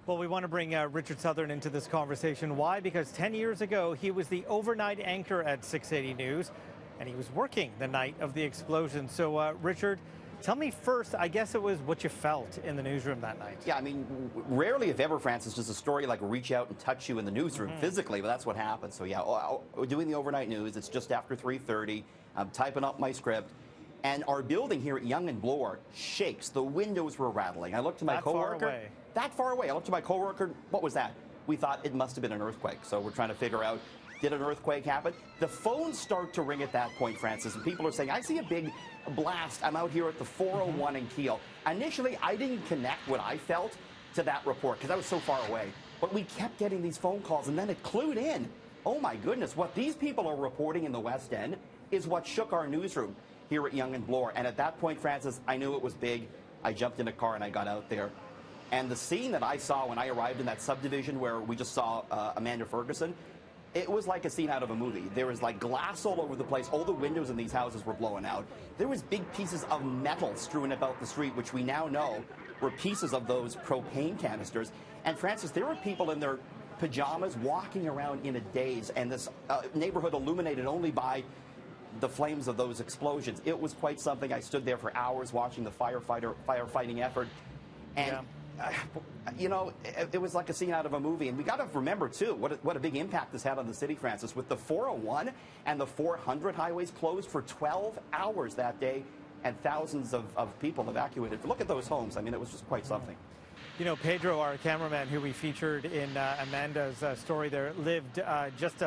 Well, we want to bring Richard Southern into this conversation. Why? Because 10 years ago, he was the overnight anchor at 680 News, and he was working the night of the explosion. So, Richard, tell me first, I guess it was what you felt in the newsroom that night. Yeah, I mean, rarely, if ever, Francis, does a story like reach out and touch you in the newsroom physically, but that's what happened. So, yeah, doing the overnight news, it's just after 3:30. I'm typing up my script. And our building here at Yonge and Bloor shakes. The windows were rattling. I looked to my coworker. That far away. I looked to my coworker. What was that? We thought it must have been an earthquake. So we're trying to figure out, did an earthquake happen? The phones start to ring at that point, Francis, and people are saying, I see a big blast. I'm out here at the 401 in Keele. Initially, I didn't connect what I felt to that report because I was so far away. But we kept getting these phone calls, and then it clued in. Oh, my goodness. What these people are reporting in the West End is what shook our newsroom here at Yonge and Bloor. And at that point, Francis, I knew it was big. I jumped in a car and I got out there. And the scene that I saw when I arrived in that subdivision where we just saw Amanda Ferguson, it was like a scene out of a movie. There was like glass all over the place. All the windows in these houses were blowing out. There was big pieces of metal strewn about the street, which we now know were pieces of those propane canisters. And Francis, there were people in their pajamas walking around in a daze, and this neighborhood illuminated only by the flames of those explosions. It was quite something. I stood there for hours watching the firefighting effort. And, you know, it was like a scene out of a movie. And we got to remember, too, what a big impact this had on the city, Francis, with the 401 and the 400 highways closed for 12 hours that day and thousands of people evacuated. Look at those homes. I mean, it was just quite something. You know, Pedro, our cameraman, who we featured in Amanda's story there, lived just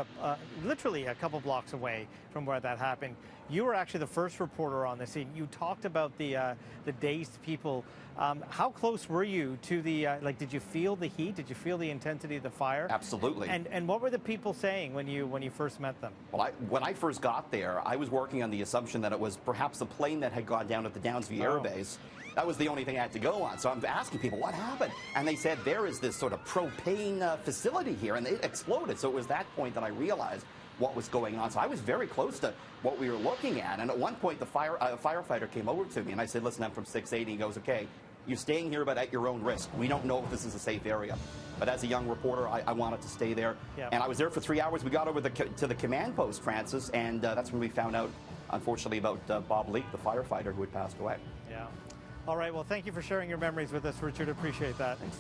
literally a couple blocks away from where that happened. You were actually the first reporter on the scene. You talked about the dazed people. How close were you to the, did you feel the heat? Did you feel the intensity of the fire? Absolutely. And what were the people saying when you first met them? Well, when I first got there, I was working on the assumption that it was perhaps the plane that had gone down at the Downsview Air Base. That was the only thing I had to go on. So I'm asking people, what happened? And they said, there is this sort of propane facility here, and it exploded. So it was that point that I realized what was going on. So I was very close to what we were looking at. And at one point, the firefighter came over to me, and I said, listen, I'm from 680. He goes, okay, you're staying here, but at your own risk. We don't know if this is a safe area. But as a young reporter, I wanted to stay there. Yep. And I was there for 3 hours. We got over to the command post, Francis, and that's when we found out, unfortunately, about Bob Leake, the firefighter who had passed away. Yeah. All right. Well, thank you for sharing your memories with us, Richard. Appreciate that. Thanks.